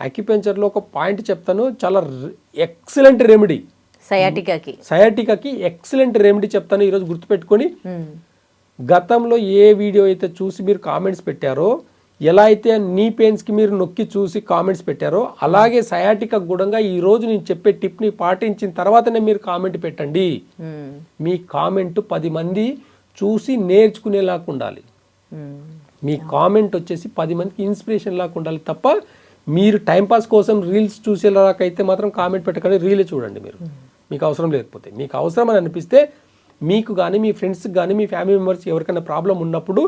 అక్యుపెంచర్లో ఒక పాయింట్ చెప్తాను, చాలా ఎక్సలెంట్ రెమెడీ. సయాటికాకి ఎక్సలెంట్ రెమెడీ చెప్తాను ఈరోజు గుర్తుపెట్టుకొని. గతంలో ఏ వీడియో అయితే చూసి మీరు కామెంట్స్ పెట్టారో, ఎలా అయితే నీ పెయిన్స్కి మీరు నొక్కి చూసి కామెంట్స్ పెట్టారో, అలాగే సయాటికా గుణంగా ఈరోజు నేను చెప్పే టిప్ని పాటించిన తర్వాతనే మీరు కామెంట్ పెట్టండి. మీ కామెంట్ 10 మంది చూసి నేర్చుకునేలాగా ఉండాలి. మీ కామెంట్ వచ్చేసి 10 మందికి ఇన్స్పిరేషన్ లాగా ఉండాలి తప్ప మీరు టైంపాస్ కోసం రీల్స్ చూసేలాగైతే మాత్రం కామెంట్ పెట్టకండి. రీలే చూడండి మీరు, మీకు అవసరం లేకపోతే. మీకు అవసరం అని అనిపిస్తే మీకు కానీ మీ ఫ్రెండ్స్కి కానీ మీ ఫ్యామిలీ మెంబర్స్ ఎవరికైనా ప్రాబ్లం ఉన్నప్పుడు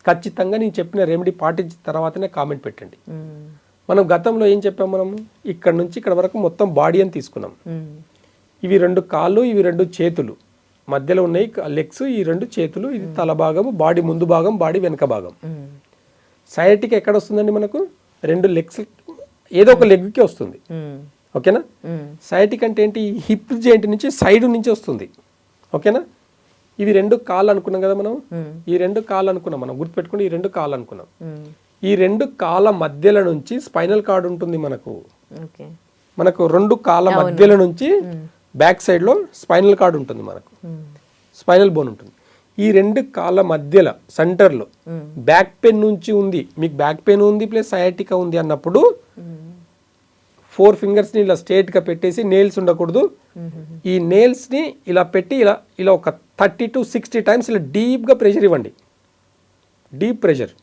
ఖచ్చితంగా నేను చెప్పిన రెమెడీ పాటించిన తర్వాతనే కామెంట్ పెట్టండి. మనం గతంలో ఏం చెప్పాం, మనం ఇక్కడ నుంచి ఇక్కడ వరకు మొత్తం బాడీ అని తీసుకున్నాం. ఇవి 2 కాళ్ళు, ఇవి 2 చేతులు, మధ్యలో ఉన్నాయి లెగ్స్, ఈ 2 చేతులు, ఇది తల భాగం, బాడీ ముందు భాగం, బాడీ వెనక భాగం. సయాటికా ఎక్కడ వస్తుందండి మనకు? 2 లెగ్స్, ఏదో ఒక లెగ్కి వస్తుంది. ఓకేనా? సయాటికా అంటే ఏంటి? హిప్ జాయింట్ నుంచి సైడ్ నుంచి వస్తుంది. ఓకేనా? ఇవి 2 కాళ్ళు అనుకున్నాం కదా మనం. ఈ 2 కాళ్ళు అనుకున్నాం మనం, గుర్తుపెట్టుకుని ఈ 2 కాళ్ళు అనుకున్నాం. ఈ 2 కాళ్ళ మధ్యలో నుంచి స్పైనల్ కార్డ్ ఉంటుంది మనకు. 2 కాళ్ళ మధ్యలో నుంచి బ్యాక్ సైడ్ లో స్పైనల్ కార్డ్ ఉంటుంది మనకు, స్పైనల్ బోన్ ఉంటుంది. ఈ 2 కాళ్ళ మధ్యలో సెంటర్ లో బ్యాక్ పెయిన్ నుంచి ఉంది, మీకు బ్యాక్ పెయిన్ ఉంది ప్లస్ సయాటికా ఉంది అన్నప్పుడు 4 ఫింగర్స్ ని ఇలా స్ట్రేట్ గా పెట్టేసి, నెయిల్స్ ఉండకూడదు, ఈ నెయిల్స్ ని ఇలా పెట్టి ఇలా ఇలా ఒక 30 to 60 టైమ్స్ ఇలా డీప్ గా ప్రెషర్ ఇవ్వండి. Deep pressure.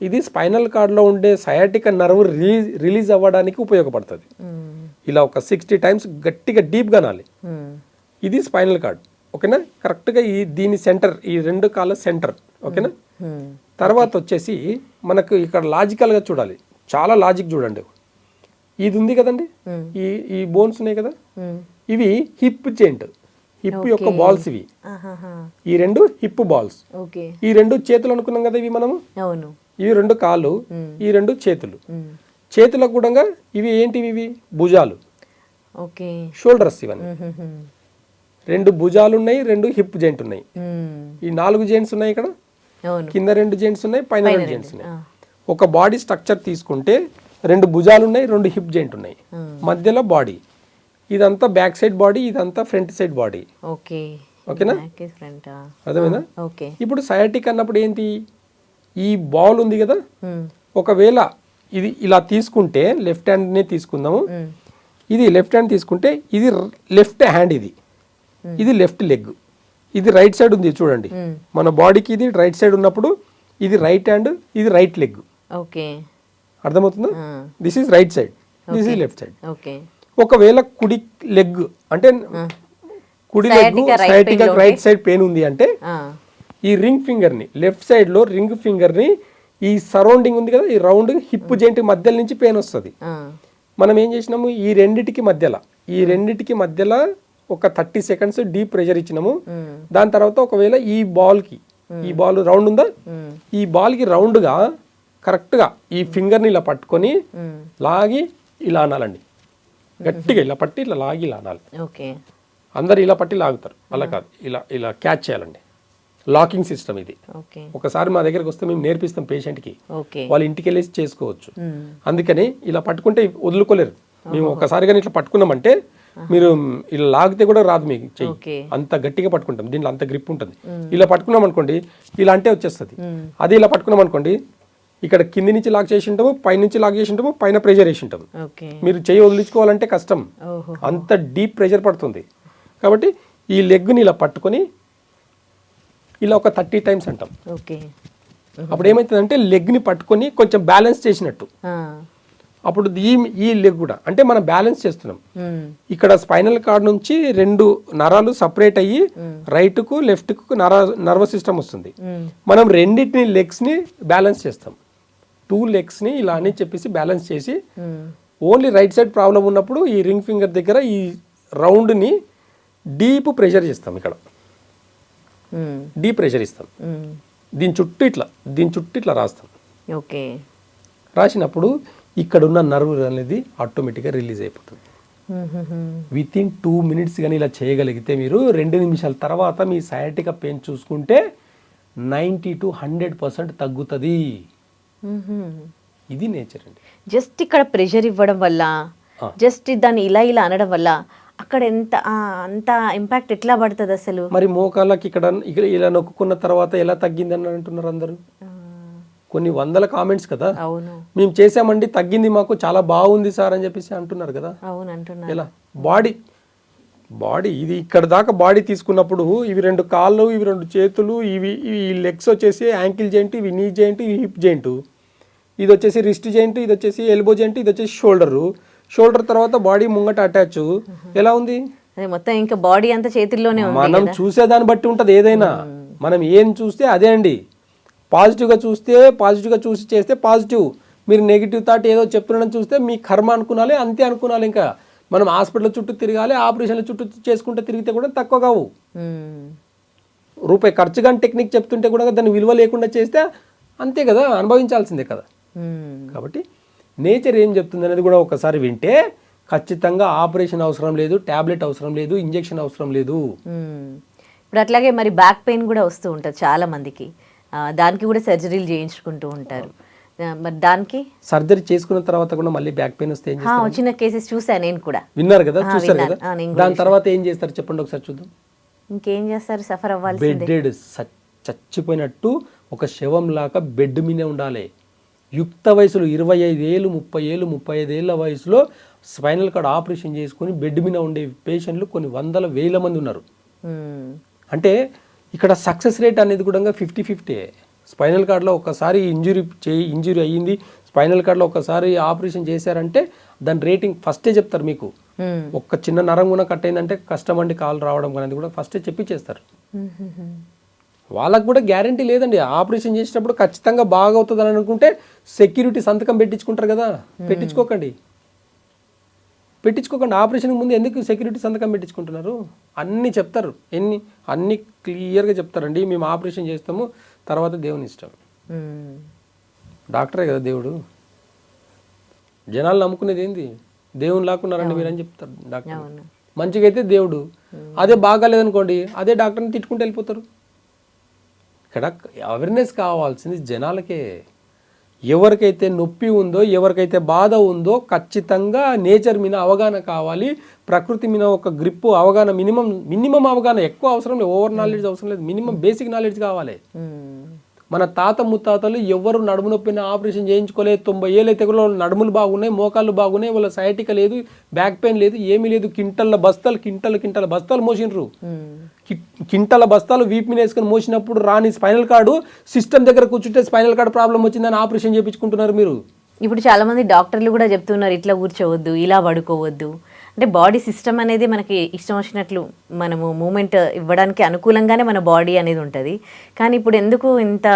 ఇది స్పైనల్ కార్డ్ లో ఉండే సయాటికా నర్వ్ రిలీజ్ అవ్వడానికి ఉపయోగపడుతుంది. ఇలా ఒక 60 టైమ్స్ గట్టిగా డీప్ గా నాలి. ఇది స్పైనల్ కార్డ్. ఓకేనా? కరెక్ట్ గా దీని సెంటర్, ఈ 2 కాళ్ళ సెంటర్. ఓకేనా? తర్వాత వచ్చేసి మనకు ఇక్కడ లాజికల్ గా చూడాలి, చాలా లాజిక్ చూడండి. ఇది ఉంది కదండి, ఈ బోన్స్ ఉన్నాయి కదా, ఇవి హిప్ జాయింట్, హిప్ యొక్క బాల్స్ ఇవి. ఈ 2 హిప్ బాల్స్. ఈ 2 చేతులు అనుకున్నాం కదా ఇవి మనము. ఇవి 2 కాళ్ళు, ఈ 2 చేతులు. చేతులకు కూడా ఇవి ఏంటివి? ఇవి భుజాలు, షోల్డర్స్. ఇవన్నీ 2 భుజాలు ఉన్నాయి, 2 హిప్ జాయింట్ ఉన్నాయి. ఈ 4 జాయింట్స్ ఉన్నాయి ఇక్కడ, కింద 2 జాయింట్స్ ఉన్నాయి, పైన 2 జాయింట్స్ ఉన్నాయి. ఒక బాడీ స్ట్రక్చర్ తీసుకుంటే 2 భుజాలు ఉన్నాయి, 2 హిప్ జాయింట్ ఉన్నాయి, మధ్యలో బాడీ. ఇదంతా బ్యాక్ సైడ్ బాడీ, ఇదంతా ఫ్రంట్ సైడ్ బాడీ. ఓకేనా? అర్థమైందా? ఇప్పుడు సయాటికా అన్నప్పుడు ఏంటి? ఈ బాల్ ఉంది కదా, ఒకవేళ ఇది ఇలా తీసుకుంటే, లెఫ్ట్ హ్యాండ్ నే తీసుకుందాము. ఇది లెఫ్ట్ హ్యాండ్ తీసుకుంటే ఇది లెఫ్ట్ హ్యాండ్, ఇది లెఫ్ట్ లెగ్, ఇది రైట్ సైడ్ ఉంది చూడండి. మన బాడీకి ఇది రైట్ సైడ్ ఉన్నప్పుడు ఇది రైట్ హ్యాండ్, ఇది రైట్ లెగ్. అర్థమవుతుందా? This is right side, this is left side. ఒకవేళ కుడి లెగ్ అంటే కుడి leg sciatica right side pain ఉంది అంటే ఈ రింగ్ ఫింగర్ ని, లెఫ్ట్ సైడ్ లో రింగ్ ఫింగర్ ని, ఈ సరౌండింగ్ ఉంది కదా, ఈ రౌండ్ హిప్ జాయింట్ మధ్య నుంచి పెయిన్ వస్తుంది. మనం ఏం చేసినాము, ఈ రెండిటికి మధ్యలో ఒక 30 సెకండ్స్ డీప్ ప్రెషర్ ఇచ్చినాము. దాని తర్వాత ఒకవేళ ఈ బాల్ రౌండ్ ఉందా, ఈ బాల్ కి రౌండ్ గా కరెక్ట్ గా ఈ ఫింగర్ ని ఇలా పట్టుకొని లాగి ఇలా అనాలండి. గట్టిగా ఇలా పట్టి ఇట్లా లాగి ఇలా అనాలి. అందరు ఇలా పట్టి లాగుతారు, అలా కాదు, ఇలా ఇలా క్యాచ్ చేయాలండి. లాకింగ్ సిస్టమ్ ఇది. ఒకసారి మా దగ్గరకు వస్తే మేము నేర్పిస్తాం పేషెంట్ కి, వాళ్ళు ఇంటికి వెళ్ళేసి చేసుకోవచ్చు. అందుకని ఇలా పట్టుకుంటే వదులుకోలేరు. మేము ఒకసారి కానీ ఇట్లా పట్టుకున్నామంటే మీరు ఇలా లాగితే కూడా రాదు మీకు చెయ్యి, అంత గట్టిగా పట్టుకుంటాం. దీంట్లో అంత గ్రిప్ ఉంటుంది. ఇలా పట్టుకున్నాం అనుకోండి, ఇలా అంటే వచ్చేస్తుంది. అదే ఇలా పట్టుకున్నాం అనుకోండి, ఇక్కడ కింది నుంచి లాక్ చేసి ఉంటాము, పైనుంచి లాక్ చేసి ఉంటాము, పైన ప్రెషర్ వేసి ఉంటాము. మీరు చెయ్యి వదిలించుకోవాలంటే కష్టం, అంత డీప్ ప్రెషర్ పడుతుంది. కాబట్టి ఈ లెగ్ని ఇలా పట్టుకొని ఇలా ఒక 30 టైమ్స్ అంటాం. అప్పుడు ఏమవుతుందంటే లెగ్ని పట్టుకొని కొంచెం బ్యాలెన్స్ చేసినట్టు. అప్పుడు ఈ లెగ్ కూడా అంటే మనం బ్యాలెన్స్ చేస్తున్నాం. ఇక్కడ స్పైనల్ కార్డ్ నుంచి 2 నరాలు సపరేట్ అయ్యి రైట్ కు లెఫ్ట్ కు నర్వస్ సిస్టమ్ వస్తుంది. మనం రెండింటిని లెగ్స్ ని బ్యాలెన్స్ చేస్తాం. 2 లెగ్స్ ని ఇలా అని చెప్పేసి బ్యాలెన్స్ చేసి ఓన్లీ రైట్ సైడ్ ప్రాబ్లం ఉన్నప్పుడు ఈ రింగ్ ఫింగర్ దగ్గర ఈ రౌండ్ ని డీప్ ప్రెషర్ చేస్తాం. ఇక్కడ డీప్ ప్రెషర్ ఇస్తాం. దీని చుట్టూ ఇట్లా రాస్తాం. రాసినప్పుడు ఇక్కడ ఉన్న నర్వ్ అనేది ఆటోమేటిక్గా రిలీజ్ అయిపోతుంది. వితిన్ 2 minutes కానీ ఇలా చేయగలిగితే మీరు 2 నిమిషాల తర్వాత మీ సయాటికా పెయిన్ చూసుకుంటే 90 to 100% తగ్గుతుంది. ఇది నేచర్ అండి. జస్ట్ ఇక్కడ ప్రెషర్ ఇవ్వడం వల్ల, జస్ట్ దాన్ని ఇలా ఇలా అనడం వల్ల అక్కడ అంత ఇంపాక్ట్ ఎట్లా పడుతుంది అసలు? మరి మోకాళ్ళకి ఇక్కడ ఇలా నొక్కున్న తర్వాత ఎలా తగ్గింది అని అంటున్నారు అందరూ. కొన్ని వందల కామెంట్స్ కదా, అవును మేము చేసామండి తగ్గింది మాకు చాలా బాగుంది సార్ అని చెప్పేసి అంటున్నారు కదా. అవును అంటున్నారు. ఎలా బాడీ ఇది ఇక్కడ దాకా బాడీ తీసుకున్నప్పుడు ఇవి 2 కాళ్ళు, ఇవి 2 చేతులు, ఇవి లెగ్స్ వచ్చేసి యాంకిల్ జాయింట్, ఇవి నీ జాయింట్, ఇవి హిప్ జాయింట్, ఇది వచ్చేసి రిస్ట్ జాయింట్, ఇది వచ్చేసి ఎల్బో జాయింట్, ఇది వచ్చేసి షోల్డర్ తర్వాత బాడీ ముంగట అటాచ్. ఎలా ఉంది? అదే మొత్తం ఇంకా బాడీ అంతా చేతుల్లోనే ఉంది. మనం చూసేదాన్ని బట్టి ఉంటుంది ఏదైనా. మనం ఏం చూస్తే అదే అండి. పాజిటివ్గా చూసి చేస్తే పాజిటివ్. మీరు నెగిటివ్ థాట్ ఏదో చెప్తున్నాడని చూస్తే మీ కర్మ అనుకునాలి, అంతే అనుకునాలి. ఇంకా మనం హాస్పిటల్ చుట్టూ తిరగాలి, ఆపరేషన్ల చుట్టూ చేసుకుంటే తిరిగితే కూడా తక్కువ కావు. రూపాయి ఖర్చు కానీ టెక్నిక్ చెప్తుంటే కూడా దాన్ని విలువ లేకుండా చేస్తే అంతే కదా, అనుభవించాల్సిందే కదా. కాబట్టి నేచర్ ఏం చెప్తుంది అనేది కూడా ఒకసారి వింటే ఖచ్చితంగా ఆపరేషన్ అవసరం లేదు, టాబ్లెట్ అవసరం లేదు, ఇంజెక్షన్ అవసరం లేదు. ఇప్పుడు అట్లాగే మరి బ్యాక్ పెయిన్ కూడా వస్తూ ఉంటుంది చాలా మందికి, దానికి కూడా సర్జరీలు చేయించుకుంటూ ఉంటారు. మరి దానికి సర్జరీ చేసుకున్న తర్వాత కూడా మళ్ళీ బ్యాక్ పెయిన్ వస్తే వచ్చిన కేసెస్ చూసాను నేను కూడా. విన్నారు కదా, చూసారు కదా. దాని తర్వాత ఏం చేస్తారు చెప్పండి ఒకసారి చూద్దాం. ఇంకేం చేస్తారు? సఫర్ అవ్వాలి. బెడ్ చచ్చిపోయినట్టు ఒక శవం లాగా బెడ్ మీదే ఉండాలి. యుక్త వయసులో 25 ఏళ్ళు 30 ఏళ్ళు 35 ఏళ్ళ వయసులో స్పైనల్ కార్డ్ ఆపరేషన్ చేసుకుని బెడ్ మీద ఉండే పేషెంట్లు కొన్ని వందల వేల మంది ఉన్నారు. అంటే ఇక్కడ సక్సెస్ రేట్ అనేది కూడా 50-50. స్పైనల్ కార్డ్లో ఒకసారి ఇంజురీ అయ్యింది, స్పైనల్ కార్డ్లో ఒకసారి ఆపరేషన్ చేశారంటే దాని రేటింగ్ ఫస్టే చెప్తారు మీకు. ఒక్క చిన్న నరం కూడా కట్ అయిందంటే కష్టం అండి కాలు రావడం అనేది కూడా ఫస్టే చెప్పి చేస్తారు. వాళ్ళకు కూడా గ్యారంటీ లేదండి. ఆపరేషన్ చేసేటప్పుడు ఖచ్చితంగా బాగా అవుతుంది అని అనుకుంటే సెక్యూరిటీ సంతకం పెట్టించుకుంటారు కదా, పెట్టించుకోకండి. ఆపరేషన్కి ముందు ఎందుకు సెక్యూరిటీ సంతకం పెట్టించుకుంటున్నారు? అన్నీ చెప్తారు, అన్నీ క్లియర్గా చెప్తారండి. మేము ఆపరేషన్ చేస్తాము, తర్వాత దేవుని ఇష్టం. డాక్టరే కదా దేవుడు. జనాలు నమ్ముకునేది ఏంది? దేవుని లాక్కున్నారండి మీరు అని చెప్తారు డాక్టర్. మంచిగా అయితే దేవుడు, అదే బాగాలేదనుకోండి అదే డాక్టర్ని తిట్టుకుంటూ వెళ్ళిపోతారు. ఇక్కడ అవేర్నెస్ కావాల్సింది జనాలకే. ఎవరికైతే నొప్పి ఉందో, ఎవరికైతే బాధ ఉందో ఖచ్చితంగా నేచర్ మీద అవగాహన కావాలి, ప్రకృతి మీద ఒక గ్రిప్పు అవగాహన, మినిమం అవగాహన. ఎక్కువ అవసరం లేదు, ఓవర్ నాలెడ్జ్ అవసరం లేదు, మినిమం బేసిక్ నాలెడ్జ్ కావాలి. మన తాత ముత్తాతలు ఎవరు నడుము నొప్పిన ఆపరేషన్ చేయించుకోలేదు. 90 ఏళ్ళు అయితే కూడా నడుములు బాగున్నాయి, మోకాళ్ళు బాగున్నాయి, వాళ్ళ సయాటికా లేదు, బ్యాక్ పెయిన్ లేదు, ఏమీ లేదు. కింటల బస్తాలు మోసినరు. కింటల బస్తాలు వీపు మీద వేసుకొని మోసినప్పుడు రాని స్పైనల్ కార్డు సిస్టమ్ దగ్గర కూర్చుంటే స్పైనల్ కార్డు ప్రాబ్లం వచ్చిందని ఆపరేషన్ చేయించుకుంటున్నారు మీరు. ఇప్పుడు చాలా మంది డాక్టర్లు కూడా చెప్తున్నారు ఇట్లా కూర్చోవద్దు, ఇలా పడుకోవద్దు. అంటే బాడీ సిస్టమ్ అనేది మనకి ఇష్టం వచ్చినట్లు మనము మూమెంట్ ఇవ్వడానికి అనుకూలంగానే మన బాడీ అనేది ఉంటుంది. కానీ ఇప్పుడు ఎందుకు ఇంత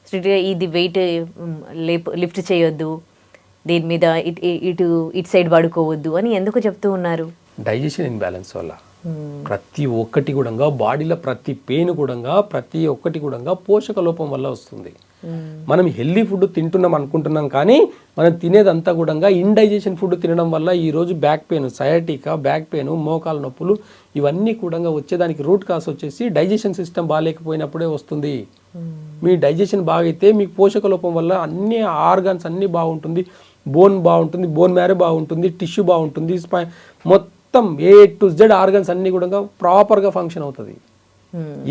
స్ట్రిక్ట్గా ఇది వెయిట్ లిఫ్ట్ చేయొద్దు, దీని మీద ఇటు సైడ్ పడుకోవద్దు అని ఎందుకు చెప్తూ ఉన్నారు? డైజెషన్ ఇన్బ్యాలెన్స్ వల్ల ప్రతి ఒక్కటి కూడా బాడీలో ప్రతి పెయిన్ కూడా ప్రతి ఒక్కటి కూడా పోషక లోపం వల్ల వస్తుంది. మనం హెల్దీ ఫుడ్ తింటున్నాం అనుకుంటున్నాం, కానీ మనం తినేదంతా కూడా ఇండైజెషన్ ఫుడ్ తినడం వల్ల ఈరోజు back pain, sciatica, back pain, మోకాల నొప్పులు ఇవన్నీ కూడా వచ్చేదానికి రూట్ కాస్ వచ్చేసి డైజెషన్ సిస్టమ్ బాగాలేకపోయినప్పుడే వస్తుంది. మీ డైజెషన్ బాగైతే మీకు పోషక లోపం వల్ల అన్ని ఆర్గాన్స్ అన్నీ బాగుంటుంది, బోన్ బాగుంటుంది, బోన్ మ్యారో బాగుంటుంది, టిష్యూ బాగుంటుంది, మొత్తం A to Z ఆర్గన్స్ అన్నీ కూడా ప్రాపర్గా ఫంక్షన్ అవుతుంది.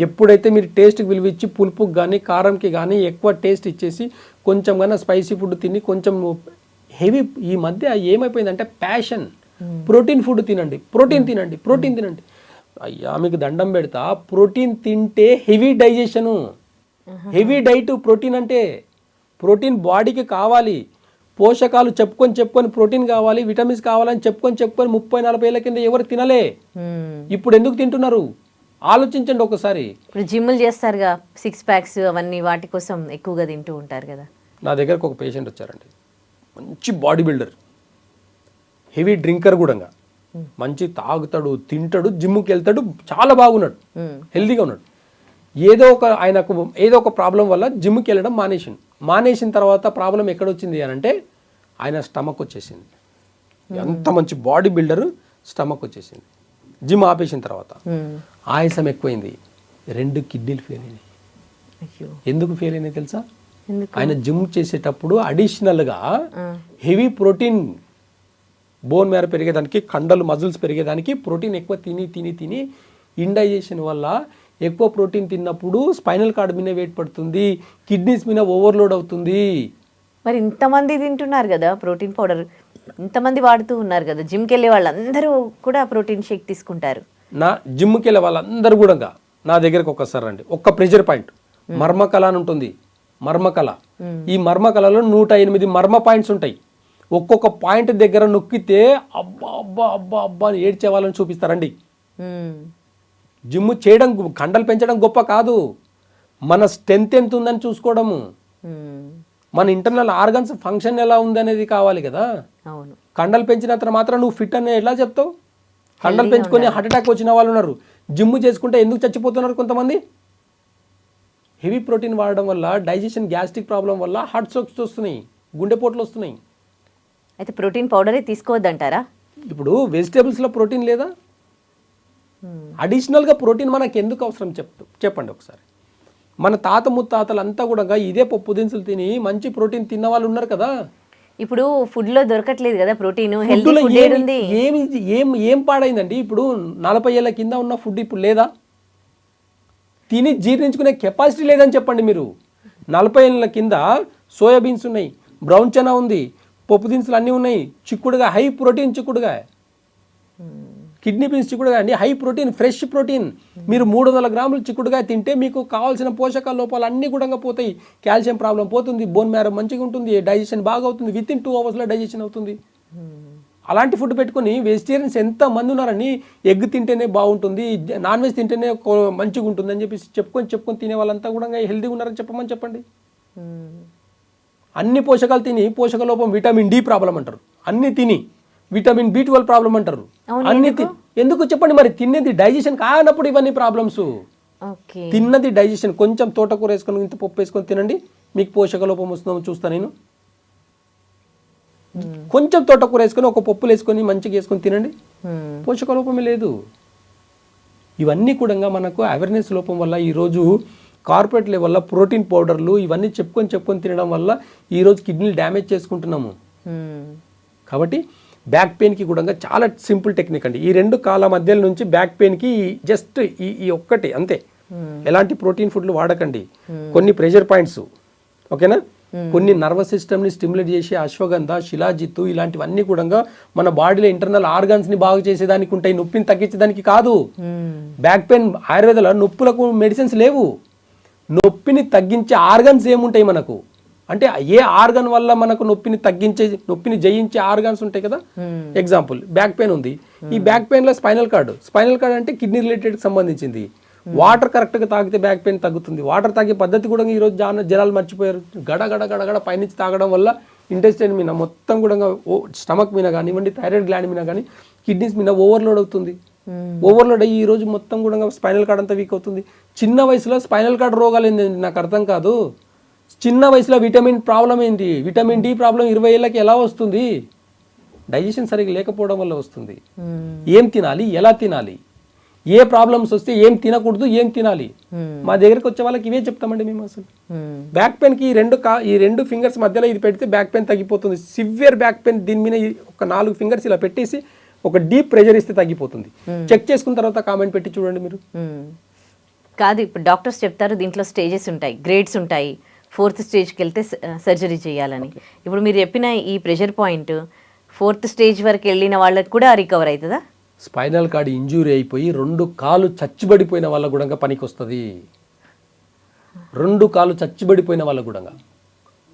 ఎప్పుడైతే మీరు టేస్ట్కి విలువ ఇచ్చి పులుపుకి కానీ కారంకి కానీ ఎక్కువ టేస్ట్ ఇచ్చేసి కొంచెం కన్నా స్పైసీ ఫుడ్ తిని కొంచెం హెవీ, ఈ మధ్య ఏమైపోయిందంటే ప్యాషన్, ప్రోటీన్ ఫుడ్ తినండి, ప్రోటీన్ తినండి. అయ్యా మీకు దండం పెడతా, ప్రోటీన్ తింటే heavy digestion, heavy diet. Protein అంటే ప్రోటీన్ బాడీకి కావాలి, పోషకాలు చెప్పుకొని ప్రోటీన్ కావాలి, విటమిన్స్ కావాలని చెప్పుకొని 30-40 ఏళ్ళ కింద ఎవరు తినలే. ఇప్పుడు ఎందుకు తింటున్నారు ఆలోచించండి ఒకసారి. ఇప్పుడు జిమ్లు చేస్తారుగా, 6 ప్యాక్స్ అవన్నీ, వాటి కోసం ఎక్కువగా తింటూ ఉంటారు కదా. నా దగ్గరకు ఒక పేషెంట్ వచ్చారండి, మంచి బాడీ బిల్డర్, హెవీ డ్రింకర్ కూడా, మంచి తాగుతాడు, తింటాడు, జిమ్కి వెళ్తాడు, చాలా బాగున్నాడు, హెల్దీగా ఉన్నాడు. ఆయనకు ఏదో ఒక ప్రాబ్లం వల్ల జిమ్కి వెళ్ళడం మానేసిన తర్వాత ప్రాబ్లం ఎక్కడొచ్చింది అని అంటే ఆయన స్టమక్ వచ్చేసింది. ఎంత మంచి బాడీ బిల్డర్, స్టమక్ వచ్చేసింది. జిమ్ ఆపేసిన తర్వాత ఆయాసం ఎక్కువైంది, 2 కిడ్నీలు ఫెయిల్ అయినాయి. ఎందుకు ఫెయిల్ అయినాయి తెలుసా? ఆయన జిమ్ చేసేటప్పుడు అడిషనల్గా హెవీ ప్రోటీన్ బోన్ మేర పెరిగేదానికి, కండలు మజిల్స్ పెరిగేదానికి ప్రోటీన్ ఎక్కువ తిని ఇండైజేషన్ వల్ల ఎక్కువ ప్రోటీన్ తిన్నప్పుడు స్పైనల్ కార్డ్ మీద వెయిట్ పడుతుంది, కిడ్నీస్ మీద ఓవర్లోడ్ అవుతుంది. మరి ఇంతమంది తింటున్నారు కదా ప్రోటీన్ పౌడర్, ఇంతమంది వాడుతూ ఉన్నారు కదా, జిమ్కి వెళ్ళే వాళ్ళందరూ కూడా ప్రోటీన్ షేక్ తీసుకుంటారు. నా జిమ్కి వెళ్ళే వాళ్ళందరూ కూడా నా దగ్గరకు ఒక్కసారి రండి. ఒక్క ప్రెషర్ పాయింట్ మర్మకళ అని ఉంటుంది. మర్మకళ, ఈ మర్మకళలో 108 మర్మ పాయింట్స్ ఉంటాయి. ఒక్కొక్క పాయింట్ దగ్గర నొక్కితే అబ్బా అబ్బా అబ్బా అబ్బా అని ఏడ్చే వాళ్ళని చూపిస్తారండి. జిమ్ చేయడం, కండలు పెంచడం గొప్ప కాదు, మన స్ట్రెంత్ ఎంత ఉందని చూసుకోవడము, మన ఇంటర్నల్ ఆర్గన్స్ ఫంక్షన్ ఎలా ఉందనేది కావాలి కదా. కండలు పెంచినంత మాత్రం నువ్వు ఫిట్ అని ఎలా చెప్తావు? కండలు పెంచుకొని హార్ట్ అటాక్ వచ్చిన వాళ్ళు ఉన్నారు. జిమ్ చేసుకుంటే ఎందుకు చచ్చిపోతున్నారు కొంతమంది? హెవీ ప్రోటీన్ వాడడం వల్ల, డైజెషన్ గ్యాస్ట్రిక్ ప్రాబ్లం వల్ల హార్ట్ స్ట్రోక్స్ వస్తున్నాయి, గుండెపోట్లు వస్తున్నాయి. అయితే ప్రోటీన్ పౌడరే తీసుకోవద్దంటారా? ఇప్పుడు వెజిటేబుల్స్లో ప్రోటీన్ లేదా? అడిషనల్గా ప్రోటీన్ మనకు ఎందుకు అవసరం చెప్పండి ఒకసారి. మన తాత ముత్తాతలు అంతా కూడా ఇదే పప్పు దినుసులు తిని మంచి ప్రోటీన్ తిన్న వాళ్ళు ఉన్నారు కదా. ఇప్పుడు ఫుడ్లో దొరకట్లేదు కదా ప్రోటీన్. ఏం పాడైందండి? ఇప్పుడు 40 ఏళ్ళ కింద ఉన్న ఫుడ్ ఇప్పుడు లేదా? తిని జీర్ణించుకునే కెపాసిటీ లేదని చెప్పండి మీరు. 40 ఏళ్ళ కింద సోయాబీన్స్ ఉన్నాయి, బ్రౌన్ చనా ఉంది, పప్పు దినుసులు అన్నీ ఉన్నాయి, చిక్కుడుగా హై ప్రోటీన్, చిక్కుడుగా కిడ్నీ బీన్స్ చిక్కుడుగా అండి హై ప్రోటీన్, ఫ్రెష్ ప్రోటీన్. మీరు 300 గ్రాములు చిక్కుడుగా తింటే మీకు కావాల్సిన పోషక లోపాలు అన్నీ కూడా పోతాయి. కాల్షియం ప్రాబ్లం పోతుంది, బోన్ మ్యారో మంచిగా ఉంటుంది, డైజెషన్ బాగా అవుతుంది, విత్ ఇన్ 2 అవర్స్లో డైజెషన్ అవుతుంది. అలాంటి ఫుడ్ పెట్టుకొని వెజిటేరియన్స్ ఎంత మంది ఉన్నారని, ఎగ్ తింటేనే బాగుంటుంది, నాన్ వెజ్ తింటేనే మంచిగా ఉంటుంది అని చెప్పి చెప్పుకొని తినే వాళ్ళంతా కూడా హెల్తీగా ఉన్నారని చెప్పండి. అన్ని పోషకాలు తిని పోషక లోపం, విటమిన్ డి ప్రాబ్లం అంటారు. అన్ని తిని విటమిన్ B12 ప్రాబ్లం అంటారు. అన్ని ఎందుకు చెప్పండి? మరి తినేది డైజెషన్ కానప్పుడు ఇవన్నీ ప్రాబ్లమ్స్. తిన్నది డైజెషన్. కొంచెం తోటకూర వేసుకొని, ఇంత పప్పు వేసుకొని తినండి, మీకు పోషక లోపం వస్తుందో చూస్తాను నేను. కొంచెం తోటకూర వేసుకొని, ఒక పప్పులు వేసుకొని మంచిగా వేసుకొని తినండి, పోషక లోపమే లేదు. ఇవన్నీ కూడా మనకు అవేర్నెస్ లోపం వల్ల ఈరోజు కార్పొరేట్ లెవెల్లో ప్రోటీన్ పౌడర్లు ఇవన్నీ చెప్పుకొని తినడం వల్ల ఈరోజు కిడ్నీలు డ్యామేజ్ చేసుకుంటున్నాము. కాబట్టి బ్యాక్ పెయిన్కి కూడా చాలా సింపుల్ టెక్నిక్ అండి. ఈ 2 కాళ్ళ మధ్యల నుంచి బ్యాక్ పెయిన్కి జస్ట్ ఈ ఒక్కటి అంతే. ఎలాంటి ప్రోటీన్ ఫుడ్లు వాడకండి. కొన్ని ప్రెషర్ పాయింట్స్, ఓకేనా, కొన్ని నర్వస్ సిస్టమ్ని స్టిమ్యులేట్ చేసే అశ్వగంధ, శిలాజిత్తు ఇలాంటివన్నీ కూడా మన బాడీలో ఇంటర్నల్ ఆర్గాన్స్ని బాగు చేసేదానికి ఉంటాయి, నొప్పిని తగ్గించేదానికి కాదు. బ్యాక్ పెయిన్ ఆయుర్వేదంలో నొప్పులకు మెడిసిన్స్ లేవు. నొప్పిని తగ్గించే ఆర్గన్స్ ఏముంటాయి మనకు అంటే, ఏ ఆర్గన్ వల్ల మనకు నొప్పిని జయించే ఆర్గాన్స్ ఉంటాయి కదా. ఎగ్జాంపుల్ బ్యాక్ పెయిన్ ఉంది. ఈ బ్యాక్ పెయిన్లో స్పైనల్ కార్డ్ అంటే కిడ్నీ రిలేటెడ్ సంబంధించింది. వాటర్ కరెక్ట్గా తాగితే బ్యాక్ పెయిన్ తగ్గుతుంది. వాటర్ తాగే పద్ధతి కూడా ఈరోజు జనాలు మర్చిపోయారు. గడగడ పైనుంచి తాగడం వల్ల ఇంటెస్టైన్ మీద మొత్తం కూడా స్టమక్ మీద కానివ్వండి, థైరాయిడ్ గ్లాండ్ మీద కానీ, కిడ్నీస్ మీద ఓవర్లోడ్ అవుతుంది. ఓవర్లోడ్ అయ్యి ఈ రోజు మొత్తం కూడా స్పైనల్ కార్డ్ అంతా వీక్ అవుతుంది. చిన్న వయసులో స్పైనల్ కార్డ్ రోగాలు ఏంటి నాకు అర్థం కాదు. చిన్న వయసులో విటమిన్ ప్రాబ్లం ఏంటి? విటమిన్ డి ప్రాబ్లం 20 ఏళ్ళకి ఎలా వస్తుంది? డైజెషన్ సరిగ్గా లేకపోవడం వల్ల వస్తుంది. ఏం తినాలి, ఎలా తినాలి, ఏ ప్రాబ్లమ్స్ వస్తే ఏం తినకూడదు, ఏం తినాలి, మా దగ్గరకు వచ్చే వాళ్ళకి ఇవే చెప్తామండి మేము. అసలు బ్యాక్ పెయిన్కి ఈ రెండు ఫింగర్స్ మధ్యలో ఇది పెడితే బ్యాక్ పెయిన్ తగ్గిపోతుంది. సివియర్ బ్యాక్ పెయిన్ దీని మీద ఒక 4 ఫింగర్స్ ఇలా పెట్టేసి ఒక డీప్ ప్రెషర్ ఇస్తే తగ్గిపోతుంది. చెక్ చేసుకున్న తర్వాత కామెంట్ పెట్టి చూడండి మీరు. కాదు, ఇప్పుడు డాక్టర్స్ చెప్తారు దీంట్లో స్టేజెస్ ఉంటాయి, గ్రేడ్స్ ఉంటాయి, 4th స్టేజ్కి వెళ్తే సర్జరీ చేయాలని. ఇప్పుడు మీరు చెప్పిన ఈ ప్రెషర్ పాయింట్ 4th స్టేజ్ వరకు వెళ్ళిన వాళ్ళకి కూడా రికవర్ అవుతుందా? స్పైనల్ కార్డ్ ఇంజూరీ అయిపోయి 2 కాళ్ళు చచ్చిబడిపోయిన వాళ్ళ కూడా పనికి వస్తుంది. 2 కాళ్ళు చచ్చిబడిపోయిన వాళ్ళ కూడా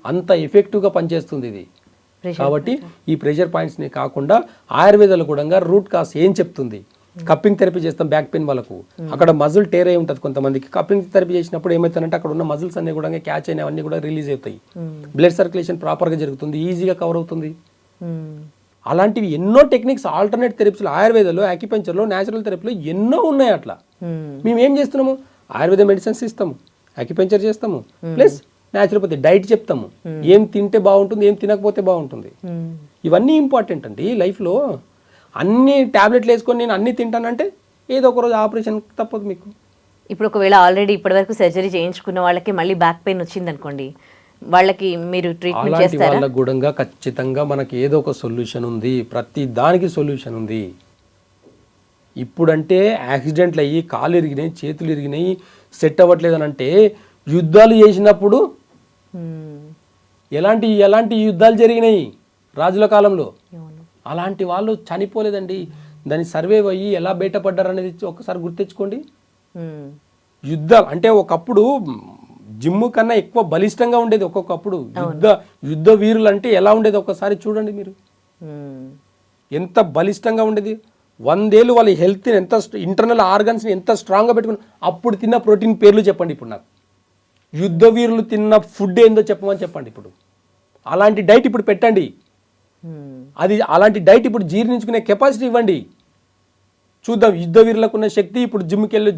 అంత ఎఫెక్టివ్గా పనిచేస్తుంది ఇది. కాబట్టి ఈ ప్రెషర్ పాయింట్స్ని కాకుండా ఆయుర్వేదాలు కూడా రూట్ కాస్ ఏం చెప్తుంది. కప్పింగ్ థెరపీ చేస్తాం బ్యాక్ పెయిన్ వాళ్ళకు. అక్కడ మజిల్ టేర్ అయి ఉంటుంది కొంతమందికి. కప్పింగ్ థెరపీ చేసినప్పుడు ఏమవుతుందంటే అక్కడ ఉన్న మజిల్స్ అన్ని కూడా క్యాచ్ అయినవన్నీ కూడా రిలీజ్ అవుతాయి. బ్లడ్ సర్క్యులేషన్ ప్రాపర్గా జరుగుతుంది, ఈజీగా కవర్ అవుతుంది. అలాంటివి ఎన్నో టెక్నిక్స్, ఆల్టర్నేట్ థెరపీస్లో, ఆయుర్వేదంలో, యాక్యుపంచర్లో, న్యాచురల్ థెరపీలో ఎన్నో ఉన్నాయి. అట్లా మేము ఏం చేస్తున్నాము, ఆయుర్వేద మెడిసిన్స్ ఇస్తాము, యాక్యుపంచర్ చేస్తాము, ప్లస్ న్యాచురోపతి డైట్ చెప్తాము. ఏం తింటే బాగుంటుంది, ఏం తినకపోతే బాగుంటుంది. ఇవన్నీ ఇంపార్టెంట్ అండి లైఫ్లో. అన్ని టాబ్లెట్లు వేసుకొని నేను అన్ని తింటానంటే ఏదో ఒక రోజు ఆపరేషన్ తప్పదు మీకు. ఇప్పుడు ఒకవేళ ఆల్రెడీ ఇప్పటివరకు సర్జరీ చేయించుకున్న వాళ్ళకి మళ్ళీ బ్యాక్ పెయిన్ వచ్చింది అనుకోండి, వాళ్ళకి మీరు ట్రీట్మెంట్ అలాంటి చేస్తారా? వాళ్ళ కూడా ఖచ్చితంగా మనకి ఏదో ఒక సొల్యూషన్ ఉంది, ప్రతి దానికి సొల్యూషన్ ఉంది. ఇప్పుడంటే యాక్సిడెంట్లు అయ్యి కాళ్ళు ఇరిగినాయి, చేతులు ఇరిగినాయి, సెట్ అవ్వట్లేదు అని అంటే యుద్ధాలు చేసినప్పుడు ఎలాంటి యుద్ధాలు జరిగినాయి రాజుల కాలంలో, అలాంటి వాళ్ళు చనిపోలేదండి. దాన్ని సర్వే అయ్యి ఎలా బయటపడ్డారు అనేది ఒకసారి గుర్తించుకోండి. యుద్ధాలు అంటే ఒకప్పుడు జిమ్ కన్నా ఎక్కువ బలిష్టంగా ఉండేది. ఒక్కొక్కప్పుడు యుద్ధ వీరులు అంటే ఎలా ఉండేది ఒకసారి చూడండి మీరు, ఎంత బలిష్టంగా ఉండేది. 100 ఏళ్ళు వాళ్ళ హెల్త్ని ఎంత ఇంటర్నల్ ఆర్గన్స్ని ఎంత స్ట్రాంగ్గా పెట్టుకుని అప్పుడు తిన్న ప్రోటీన్ పేర్లు చెప్పండి. ఇప్పుడు నాకు యుద్ధ వీరులు తిన్న ఫుడ్ ఏందో చెప్పమని చెప్పండి. ఇప్పుడు అలాంటి డైట్ ఇప్పుడు పెట్టండి, అది అలాంటి డైట్ ఇప్పుడు జీర్ణించుకునే కెపాసిటీ ఇవ్వండి, చూద్దాం. యుద్ధ వీరులకు ఉన్న శక్తి ఇప్పుడు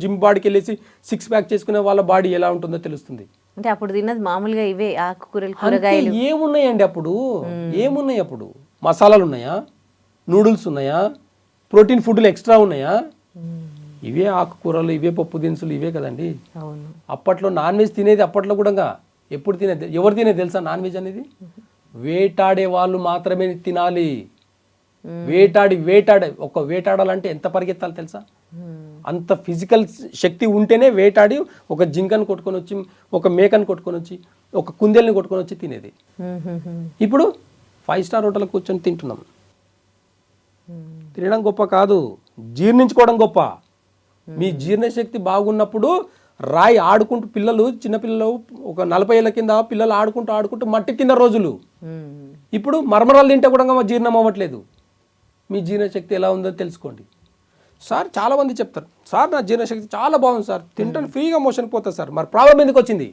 జిమ్ బాడీకి వెళ్ళేసి 6 ప్యాక్ చేసుకునే వాళ్ళ బాడీ ఎలా ఉంటుందో తెలుస్తుంది. అంటే అప్పుడు తిన్నది మామూలుగా ఇవే ఆకుకూరలు, కూరగాయలు ఏమున్నాయండి అప్పుడు, ఏమున్నాయి అప్పుడు? మసాలాలు ఉన్నాయా, నూడిల్స్ ఉన్నాయా, ప్రోటీన్ ఫుడ్లు ఎక్స్ట్రా ఉన్నాయా? ఇవే ఆకుకూరలు, ఇవే పప్పు దినుసులు, ఇవే కదండి. అప్పట్లో నాన్ వెజ్ తినేది అప్పట్లో కూడా ఎప్పుడు తినేది, ఎవరు తినేది తెలుసా? నాన్ వెజ్ అనేది వేటాడే వాళ్ళు మాత్రమే తినాలి. వేటాడాలంటే ఎంత పరిగెత్తాలి తెలుసా? అంత ఫిజికల్ శక్తి ఉంటేనే వేటాడి ఒక జింకను కొట్టుకొని వచ్చి, ఒక మేకను కొట్టుకొని వచ్చి, ఒక కుందేల్ని కొట్టుకొని వచ్చి తినేది. ఇప్పుడు 5 స్టార్ హోటల్ కూర్చొని తింటున్నాం. తినడం గొప్ప కాదు, జీర్ణించుకోవడం గొప్ప. మీ జీర్ణశక్తి బాగున్నప్పుడు రాయి ఆడుకుంటూ పిల్లలు, చిన్నపిల్లలు ఒక 40 ఏళ్ళ కింద పిల్లలు ఆడుకుంటూ మట్టి తిన్న రోజులు. ఇప్పుడు మరమరాలు తింటే కూడా జీర్ణం అవ్వట్లేదు. మీ జీర్ణశక్తి ఎలా ఉందో తెలుసుకోండి. సార్ చాలామంది చెప్తారు, సార్ నా జీర్ణశక్తి చాలా బాగుంది సార్, తింటాను ఫ్రీగా మోషన్ పోతుంది సార్. మరి ప్రాబ్లం ఎందుకు వచ్చింది?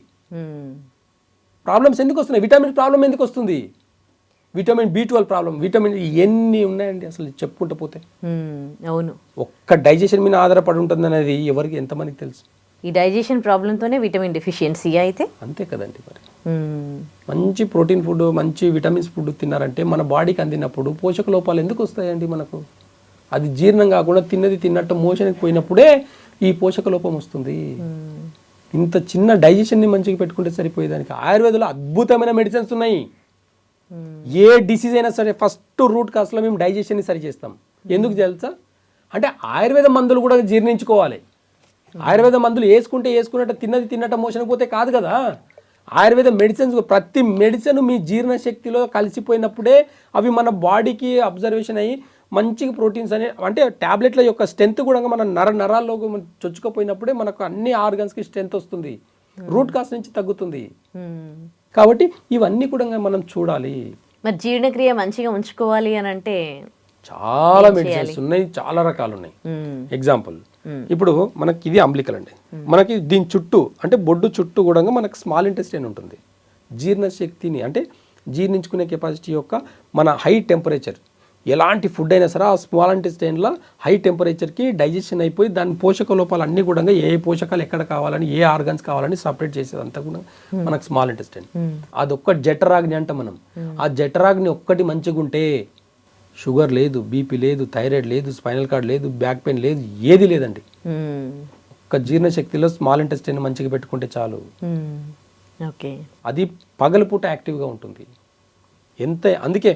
ప్రాబ్లమ్స్ ఎందుకు వస్తున్నాయి? విటమిన్ ప్రాబ్లం ఎందుకు వస్తుంది? విటమిన్ B12 ప్రాబ్లం, విటమిన్ ఎన్ని ఉన్నాయండి అసలు చెప్పుకుంటూ పోతే. అవును, ఒక్క డైజెషన్ మీద ఆధారపడి ఉంటుంది అనేది ఎవరికి ఎంతమందికి తెలుసు? ఈ డైజెషన్ ప్రాబ్లంతోనే విటమిన్ డెఫిషియన్సీ అయితే అంతే కదండి. మరి మంచి ప్రోటీన్ ఫుడ్, మంచి విటమిన్స్ ఫుడ్ తిన్నారంటే మన బాడీకి అందినప్పుడు పోషక లోపాలు ఎందుకు వస్తాయండి మనకు? అది జీర్ణం కాకుండా తిన్నది తిన్నట్టు మోషన్కి పోయినప్పుడే ఈ పోషక లోపం వస్తుంది. ఇంత చిన్న డైజెషన్ని మంచిగా పెట్టుకుంటే సరిపోయేదానికి ఆయుర్వేదంలో అద్భుతమైన మెడిసిన్స్ ఉన్నాయి. ఏ డిసీజ్ అయినా సరే ఫస్ట్ రూట్ కాస్ట్లో మేము డైజెషన్ని సరి చేస్తాం. ఎందుకు తెలుసా? అంటే ఆయుర్వేద మందులు కూడా జీర్ణించుకోవాలి. ఆయుర్వేద మందులు వేసుకున్నట్టు తిన్నది తిన్నట్టు మోషన్ పోతే కాదు కదా. ఆయుర్వేద మెడిసిన్స్, ప్రతి మెడిసిన్ మీ జీర్ణశక్తిలో కలిసిపోయినప్పుడే అవి మన బాడీకి అబ్జర్వేషన్ అయ్యి మంచిగా ప్రోటీన్స్ అంటే ట్యాబ్లెట్ల యొక్క స్ట్రెంత్ కూడా మన నరాల్లో చొచ్చుకుపోయినప్పుడే మనకు అన్ని ఆర్గన్స్కి స్ట్రెంత్ వస్తుంది, రూట్ కాస్ నుంచి తగ్గుతుంది. కాబట్టి ఇవన్నీ కూడా మనం చూడాలి. మరి జీర్ణక్రియ మంచిగా ఉంచుకోవాలి అని అంటే చాలా మెడిసిన్స్ ఉన్నాయి, చాలా రకాలు ఉన్నాయి. ఎగ్జాంపుల్ ఇప్పుడు మనకి ఇది అంబ్లికల్ అండి, మనకి దీని చుట్టూ అంటే బొడ్డు చుట్టూ కూడా మనకు స్మాల్ ఇంటెస్టైన్ ఉంటుంది. జీర్ణశక్తిని అంటే జీర్ణించుకునే కెపాసిటీ యొక్క మన హై టెంపరేచర్, ఎలాంటి ఫుడ్ అయినా సరే ఆ స్మాల్ ఇంటెస్టైన్లో హై టెంపరేచర్కి డైజెషన్ అయిపోయి దాని పోషక లోపాలు అన్నీ కూడా ఏ పోషకాలు ఎక్కడ కావాలని, ఏ ఆర్గన్స్ కావాలని సపరేట్ చేసేది అంతా కూడా మనకు స్మాల్ ఇంటెస్టైన్. అదొక్క జఠరాగ్ని అంట మనం. ఆ జఠరాగ్ని ఒక్కటి మంచిగా ఉంటే షుగర్ లేదు, బీపీ లేదు, థైరాయిడ్ లేదు, స్పైనల్ కార్డ్ లేదు, బ్యాక్ పెయిన్ లేదు, ఏది లేదండి. ఒక్క జీర్ణశక్తిలో స్మాల్ ఇంటెస్టైన్ మంచిగా పెట్టుకుంటే చాలు. అది పగలపూట యాక్టివ్గా ఉంటుంది. అందుకే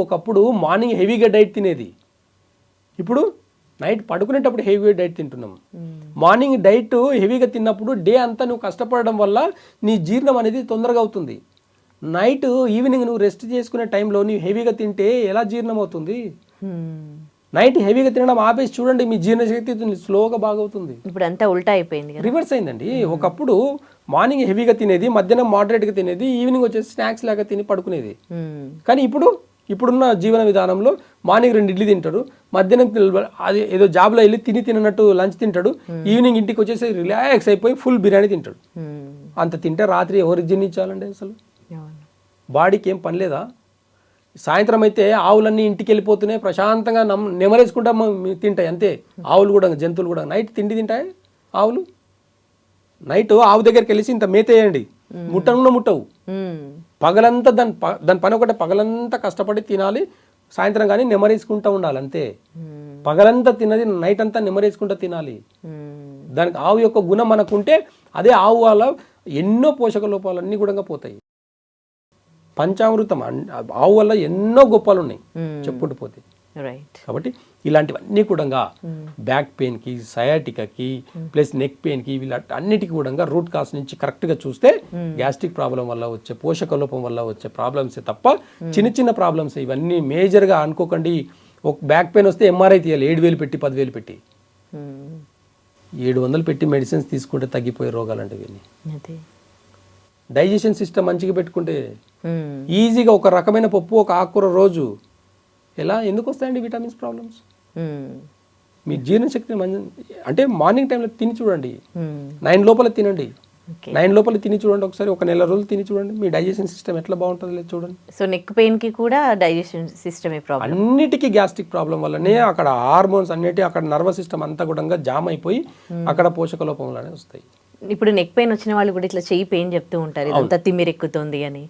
ఒకప్పుడు మార్నింగ్ హెవీగా డైట్ తినేది, ఇప్పుడు నైట్ పడుకునేటప్పుడు హెవీగా డైట్ తింటున్నాం. మార్నింగ్ డైట్ హెవీగా తిన్నప్పుడు డే అంతా నువ్వు కష్టపడడం వల్ల నీ జీర్ణం అనేది తొందరగా అవుతుంది. నైట్ ఈవినింగ్ నువ్వు రెస్ట్ చేసుకునే టైంలో నువ్వు హెవీగా తింటే ఎలా జీర్ణం అవుతుంది? నైట్ హెవీగా తినడం ఆపేసి చూడండి, మీ జీర్ణశక్తి స్లోగా బాగవుతుంది. ఇప్పుడు అంతా ఉల్టా అయిపోయింది, రివర్స్ అయిందండి. ఒకప్పుడు మార్నింగ్ హెవీగా తినేది, మధ్యాహ్నం మోడరేట్గా తినేది, ఈవినింగ్ వచ్చేసి స్నాక్స్ లాగా తిని పడుకునేది. కానీ ఇప్పుడున్న జీవన విధానంలో మార్నింగ్ 2 ఇడ్లీ తింటాడు, మధ్యాహ్నం అది ఏదో జాబ్లో వెళ్ళి తినట్టు లంచ్ తింటాడు, ఈవినింగ్ ఇంటికి వచ్చేసి రిలాక్స్ అయిపోయి ఫుల్ బిర్యానీ తింటాడు. అంత తింటే రాత్రి ఎవరికి జీర్ణించాలండి? అసలు బాడీకి ఏం పని లేదా? సాయంత్రం అయితే ఆవులన్నీ ఇంటికి వెళ్ళిపోతున్నాయి, ప్రశాంతంగా నెమరేసుకుంటా తింటాయి అంతే. ఆవులు కూడా, జంతువులు కూడా నైట్ తిండి తింటాయి. ఆవులు నైట్ ఆవు దగ్గరికి వెళ్ళేసి ఇంత మేత వేయండి, ముట్టవు. పగలంతా దాని పని ఒకటే, పగలంతా కష్టపడి తినాలి, సాయంత్రం కానీ నెమరేసుకుంటూ ఉండాలి అంతే. పగలంతా తిన్నది నైట్ అంతా నెమరేసుకుంటూ తినాలి. దానికి ఆవు యొక్క గుణం మనకుంటే అదే ఆవు వల్ల ఎన్నో పోషక లోపాలన్నీ కూడా పోతాయి. పంచామృతం ఆవు వల్ల ఎన్నో గొప్పలు ఉన్నాయి చెప్పుకుంటూ పోతే. రైట్. కాబట్టి ఇలాంటివన్నీ కూడా బ్యాక్ పెయిన్కి, సయాటికాకి, ప్లస్ నెక్ పెయిన్కి, అన్నిటికీ కూడా రూట్ కాస్ నుంచి కరెక్ట్గా చూస్తే గ్యాస్ట్రిక్ ప్రాబ్లం వల్ల వచ్చే, పోషక లోపం వల్ల వచ్చే ప్రాబ్లమ్సే తప్ప చిన్న చిన్న ప్రాబ్లమ్స్ ఇవన్నీ మేజర్గా అనుకోకండి. ఒక బ్యాక్ పెయిన్ వస్తే ఎంఆర్ఐ తీయాలి 7,000 పెట్టి 10,000 పెట్టి, 700 పెట్టి మెడిసిన్స్ తీసుకుంటే తగ్గిపోయే రోగాలు అంటే ఇవన్నీ. డైజెషన్ సిస్టమ్ మంచిగా పెట్టుకుంటే ఈజీగా ఒక రకమైన పప్పు, ఒక ఆకుకూర రోజు ఎందుకు వస్తాయండి విటమిన్స్ ప్రాబ్లమ్స్? మీ జీర్ణశక్తి అంటే మార్నింగ్ టైంలో తిని చూడండి, 9 లోపల తినండి, 9 లోపల తిని చూడండి, ఒకసారి ఒక నెల రోజులు తిని చూడండి, మీ డైజెషన్ సిస్టమ్ ఎట్లా బాగుంటుంది లేదు చూడండి. సో నెక్ పెయిన్ కి కూడా డైజెషన్ సిస్టమ్ ప్రాబ్లం, అన్నిటికీ గ్యాస్ట్రిక్ ప్రాబ్లం వల్లనే అక్కడ హార్మోన్స్ అన్నిటి, అక్కడ నర్వస్ సిస్టమ్ అంతా కూడా జామ్ అయిపోయి అక్కడ పోషక లోపం వల్లనే వస్తాయి. ఇప్పుడు నెక్ పెయిన్ వచ్చిన వాళ్ళు కూడా ఇట్లా చెయ్యి పెయిన్ చెప్తూ ఉంటారు, ఇదంతా తిమ్మిరెక్కుతుంది అని,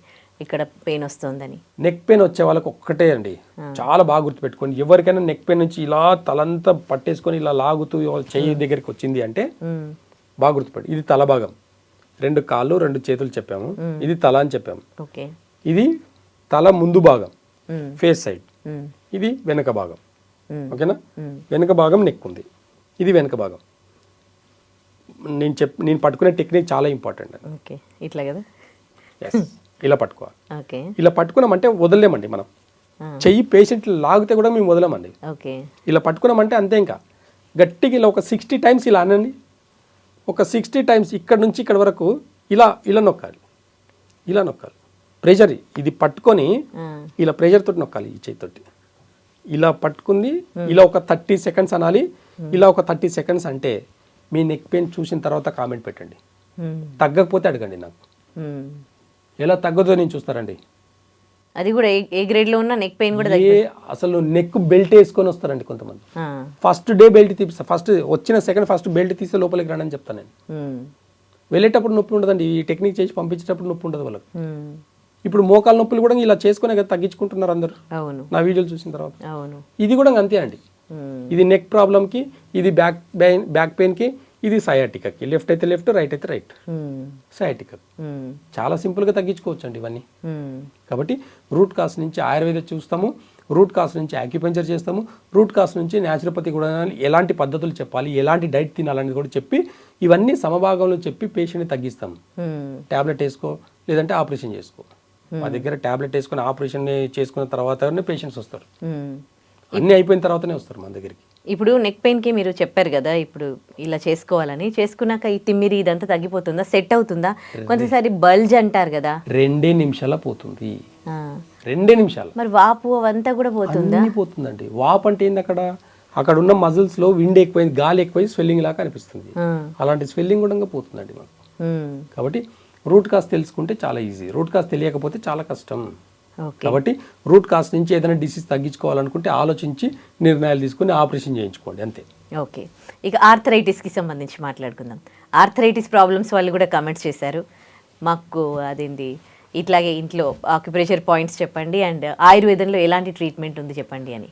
ఇక్కడ పెయిన్ వస్తుందని. నెక్ పెయిన్ వచ్చే వాళ్ళకి ఒక్కటే అండి, చాలా బాగా గుర్తుపెట్టుకోండి. ఎవరికైనా నెక్ పెయిన్ నుంచి ఇలా తలంతా పట్టేసుకొని ఇలా లాగుతూ చెయ్యి దగ్గరికి వచ్చింది అంటే బాగా గుర్తుపెట్టు. ఇది తల భాగం, 2 కాళ్ళు 2 చేతులు చెప్పాము, ఇది తల అని చెప్పాము. ఇది తల ముందు భాగం, ఫేస్ సైడ్, ఇది వెనక భాగం. ఓకేనా? వెనక భాగం నెక్ ఉంది, ఇది వెనక భాగం. నేను పట్టుకునే టెక్నిక్ చాలా ఇంపార్టెంట్. ఇట్లా కదా, ఇలా పట్టుకోవాలి. ఇలా పట్టుకున్నామంటే వదలలేమండి మనం. చెయ్యి పేషెంట్ లాగితే కూడా మేము వదలమండి. ఇలా పట్టుకున్నామంటే అంతే, ఇంకా గట్టిగా ఇలా ఒక 60 టైమ్స్ ఇలా అనండి. ఒక 60 టైమ్స్ ఇక్కడ నుంచి ఇక్కడ వరకు ఇలా ఇలా నొక్కాలి, ఇలా నొక్కాలి. ప్రెషర్ ఇది పట్టుకొని ఇలా ప్రెషర్ తోటి నొక్కాలి. ఈ చేతితోటి ఇలా పట్టుకుంది, ఇలా ఒక 30 సెకండ్స్ అనాలి. ఇలా ఒక 30 సెకండ్స్ అంటే మీ నెక్ పెయిన్ చూసిన తర్వాత కామెంట్ పెట్టండి. తగ్గకపోతే అడగండి నాకు. ఎలా తగ్గదో నేను చూస్తారండి. అది కూడా ఏ గ్రేడ్ లో ఉన్న నెక్ పెయిన్ కూడా అసలు నెక్ బెల్ట్ వేసుకొని వస్తారండి కొంతమంది. ఫస్ట్ డే బెల్ట్ తీపిస్తా, ఫస్ట్ వచ్చిన సెకండ్ ఫస్ట్ బెల్ట్ తీస్తే లోపలికి రండి అని చెప్తాను నేను. వెళ్ళేటప్పుడు నొప్పి ఉండదండి, ఈ టెక్నిక్ చేసి పంపించేటప్పుడు నొప్పి ఉండదు వాళ్ళకి. ఇప్పుడు మోకాల నొప్పులు కూడా ఇలా చేసుకునే కదా తగ్గించుకుంటున్నారు అందరు, నా వీడియోలు చూసిన తర్వాత. ఇది కూడా అంతే అండి. ఇది నెక్ ప్రాబ్లంకి, ఇది బ్యాక్ పెయిన్కి, ఇది సయాటికాకి. లెఫ్ట్ అయితే లెఫ్ట్, రైట్ అయితే రైట్. సయాటికా చాలా సింపుల్గా తగ్గించుకోవచ్చు అండి ఇవన్నీ. కాబట్టి రూట్ కాస్ నుంచి ఆయుర్వేద చూస్తాము, రూట్ కాస్ నుంచి యాక్యుపంచర్ చేస్తాము, రూట్ కాస్ నుంచి న్యాచురోపతి కూడా ఎలాంటి పద్ధతులు చెప్పాలి, ఎలాంటి డైట్ తినాలనేది కూడా చెప్పి ఇవన్నీ సమభాగంలో చెప్పి పేషెంట్ని తగ్గిస్తాము. ట్యాబ్లెట్ వేసుకో, లేదంటే ఆపరేషన్ చేసుకో. మా దగ్గర ట్యాబ్లెట్ వేసుకొని ఆపరేషన్ చేసుకున్న తర్వాత పేషెంట్స్ వస్తారు. అన్నీ అయిపోయిన తర్వాతనే వస్తారు మన దగ్గరికి. ఇప్పుడు నెక్ పెయిన్కి మీరు చెప్పారు కదా, ఇప్పుడు ఇలా చేసుకోవాలని, చేసుకున్నాక ఈ తిమ్మిరి ఇదంతా తగ్గిపోతుందా, సెట్ అవుతుందా? కొంతసారి బల్జ్ అంటారు కదా, 2 నిమిషాల పోతుంది. 2 నిమిషాలు. మరి వాపు అవంతా కూడా పోతుందా? పోతుందండి. వాపు అంటే ఏంది, అక్కడ ఉన్న మజిల్స్ లో విండ్ ఎక్కువైంది, గాలి ఎక్కువై స్వెల్లింగ్ లాగా అనిపిస్తుంది. అలాంటి స్వెల్లింగ్ కూడా పోతుందండి మాకు. కాబట్టి రూట్ కాస్ తెలుసుకుంటే చాలా ఈజీ, రూట్ కాస్ తెలియకపోతే చాలా కష్టం. కాబట్టి రూట్ కాస్ నుంచి ఏదైనా డిసీజ్ తగ్గించుకోవాలనుకుంటే ఆలోచించి నిర్ణయాలు తీసుకుని ఆపరేషన్ చేయించుకోండి అంతే. ఓకే, ఇక ఆర్థరైటిస్కి సంబంధించి మాట్లాడుకుందాం. ఆర్థరైటిస్ ప్రాబ్లమ్స్ వాళ్ళు కూడా కామెంట్స్ చేశారు మాకు, అదేంటి ఇట్లాగే ఇంట్లో ఆక్యుప్రెషర్ పాయింట్స్ చెప్పండి అండ్ ఆయుర్వేదంలో ఎలాంటి ట్రీట్మెంట్ ఉంది చెప్పండి అని.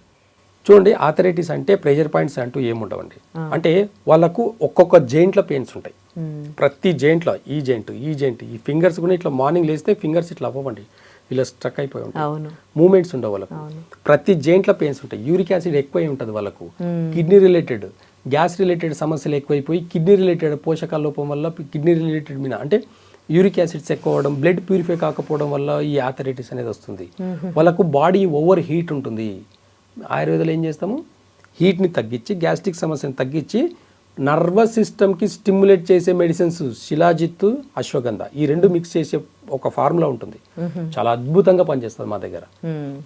చూడండి, ఆర్థరైటిస్ అంటే ప్రెషర్ పాయింట్స్ అంటూ ఏముండవండి. అంటే వాళ్ళకు ఒక్కొక్క జాయింట్లో పెయిన్స్ ఉంటాయి. ప్రతి జాయింట్లో ఈ జాయింట్ ఈ ఫింగర్స్ కూడా ఇట్లా మార్నింగ్ లేస్తే ఫింగర్స్ ఇట్లా అవ్వండి, ఇలా స్ట్రక్ అయిపోయి ఉంటాయి, మూమెంట్స్ ఉండవు వాళ్ళకు. ప్రతి జాయింట్లో పెయిన్స్ ఉంటాయి. యూరిక్ యాసిడ్ ఎక్కువై ఉంటుంది వాళ్ళకు. కిడ్నీ రిలేటెడ్, గ్యాస్ రిలేటెడ్ సమస్యలు ఎక్కువైపోయి కిడ్నీ రిలేటెడ్ పోషకాల లోపం వల్ల కిడ్నీ రిలేటెడ్ మీద అంటే యూరిక్ యాసిడ్స్ ఎక్కువ అవడం, బ్లడ్ ప్యూరిఫై కాకపోవడం వల్ల ఈ ఆర్థరైటిస్ అనేది వస్తుంది. వాళ్ళకు బాడీ ఓవర్ హీట్ ఉంటుంది. ఆయుర్వేదంలో ఏం చేస్తాము, హీట్ని తగ్గించి, గ్యాస్ట్రిక్ సమస్యను తగ్గించి, నర్వస్ సిస్టమ్కి స్టిమ్యులేట్ చేసే మెడిసిన్స్ శిలాజిత్తు, అశ్వగంధ, ఈ 2 మిక్స్ చేసే ఒక ఫార్ములా ఉంటుంది. చాలా అద్భుతంగా పనిచేస్తుంది మా దగ్గర.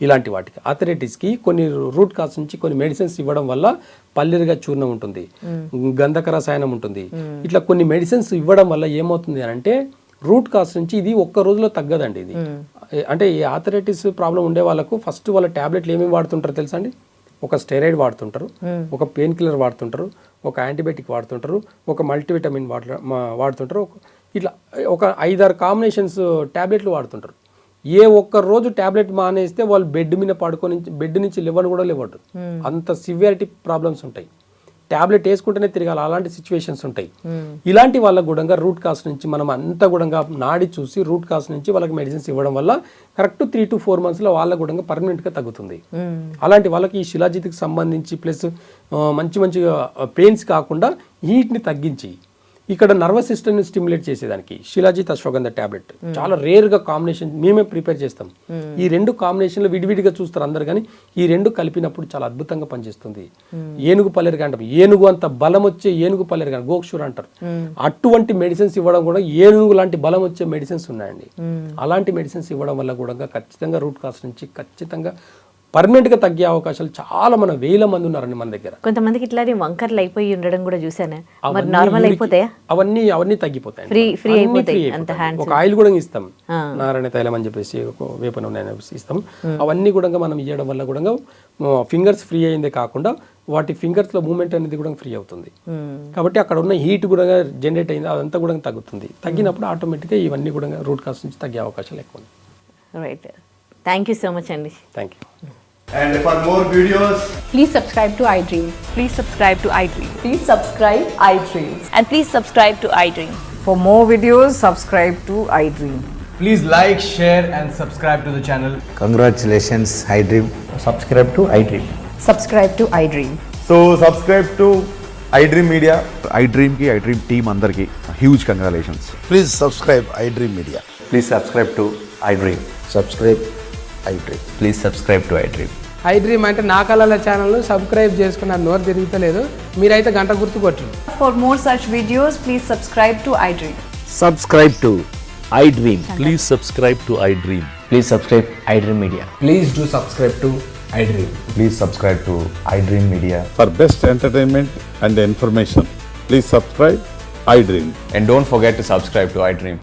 ఇలాంటి వాటికి ఆర్థరైటిస్కి కొన్ని రూట్ కాస్ నుంచి కొన్ని మెడిసిన్స్ ఇవ్వడం వల్ల పల్లిరిగా చూర్ణం ఉంటుంది, గంధక రసాయనం ఉంటుంది. ఇట్లా కొన్ని మెడిసిన్స్ ఇవ్వడం వల్ల ఏమవుతుంది అంటే రూట్ కాస్ నుంచి ఇది ఒక్క రోజులో తగ్గదండి. ఇది అంటే ఈ ఆర్థరైటిస్ ప్రాబ్లం ఉండే వాళ్ళకు ఫస్ట్ వాళ్ళ ట్యాబ్లెట్లు ఏమేమి వాడుతుంటారో తెలుసా అండి? ఒక స్టెరాయిడ్ వాడుతుంటారు, ఒక పెయిన్ కిల్లర్ వాడుతుంటారు, ఒక యాంటీబయాటిక్ వాడుతుంటారు, ఒక మల్టీవిటమిన్ వాడుతుంటారు. ఇట్లా ఒక 5-6 కాంబినేషన్స్ ట్యాబ్లెట్లు వాడుతుంటారు. ఏ ఒక్క రోజు ట్యాబ్లెట్ మానేస్తే వాళ్ళు బెడ్ మీద పడుకొని బెడ్ నుంచి లేవని కూడా లేవడు. అంత సివియారిటీ ప్రాబ్లమ్స్ ఉంటాయి. ట్యాబ్లెట్ వేసుకుంటేనే తిరగాలి, అలాంటి సిచ్యువేషన్స్ ఉంటాయి. ఇలాంటి వాళ్ళకు కూడా రూట్ కాజ్ నుంచి మనం అంతా కూడా నాడి చూసి రూట్ కాజ్ నుంచి వాళ్ళకి మెడిసిన్స్ ఇవ్వడం వల్ల కరెక్ట్ 3 to 4 months లో వాళ్ళకు కూడా పర్మనెంట్గా తగ్గుతుంది. అలాంటి వాళ్ళకి ఈ శిలాజిత్కి సంబంధించి ప్లస్ మంచి మంచిగా పెయిన్స్ కాకుండా హీట్ని తగ్గించి ఇక్కడ నర్వస్ సిస్టమ్ని స్టిమ్యులేట్ చేసేదానికి శిలాజిత్ అశ్వగంధ టాబ్లెట్ చాలా రేర్గా కాంబినేషన్ మేమే ప్రిపేర్ చేస్తాం. ఈ 2 కాంబినేషన్లు విడివిడిగా చూస్తారు అందరు, కానీ ఈ 2 కలిపినప్పుడు చాలా అద్భుతంగా పనిచేస్తుంది. ఏనుగు పల్లెరుగా అంటాం, ఏనుగు అంత బలం వచ్చే ఏనుగు పల్లెరుగా గోక్షూర్ అంటారు. అటువంటి మెడిసిన్స్ ఇవ్వడం కూడా ఏనుగు లాంటి బలం వచ్చే మెడిసిన్స్ ఉన్నాయండి. అలాంటి మెడిసిన్స్ ఇవ్వడం వల్ల కూడా ఖచ్చితంగా రూట్ కాజ్ నుంచి ఖచ్చితంగా పర్మనెంట్గా తగ్గే అవకాశాలు చాలా మన వేల మంది ఉన్నారండి మన దగ్గర. కొంతమందికి ఇట్లా వంకర్లు అయిపోయి ఉండడం కూడా చూసాను. మరి నార్మల్ అయిపోతాయా? అవన్నీ తగ్గిపోతాయి, ఫ్రీ అయిపోతాయి. ఒక ఆయిల్ కూడా ఇస్తాం, నారాయణ తైలం అని చెప్పేసి వేప నూనె ఇస్తాం. అవన్నీ కూడా మనం ఇవ్వడం వల్ల కూడా ఫింగర్స్ ఫ్రీ అయిందే కాకుండా వాటి ఫింగర్స్ లో మూమెంట్ అనేది కూడా ఫ్రీ అవుతుంది. కాబట్టి అక్కడ ఉన్న హీట్ కూడా జనరేట్ అయింది, అదంతా కూడా తగ్గుతుంది. తగ్గినప్పుడు ఆటోమేటిక్గా ఇవన్నీ కూడా రూట్ కాజ్ నుంచి తగ్గే అవకాశాలు ఎక్కువ ఉన్నాయి. Right, thank you so much అండి. Thank you. And for more videos, please subscribe to iDream. Please subscribe to iDream. Please subscribe iDream. And please subscribe to iDream. For more videos, subscribe to iDream. please like, share and subscribe to the channel. Congratulations, iDream. Subscribe to iDream. Subscribe to iDream. So subscribe to iDream Media. iDream ki iDream team andarki huge congratulations. Please subscribe iDream Media. Please subscribe to iDream. Subscribe iDream. Please subscribe to iDream. iDream అంటే నా కళల ఛానల్ను subscribe చేసుకున్న నోరు తిరుగుతలేదు, మీరైతే గంట గుర్తు కొట్టండి. For more such videos, please subscribe to iDream. Subscribe to iDream. Please subscribe to iDream. Please subscribe iDream Media. Please do subscribe to iDream. Please subscribe to iDream Media. For best entertainment and information, please subscribe iDream. And don't forget to subscribe to iDream.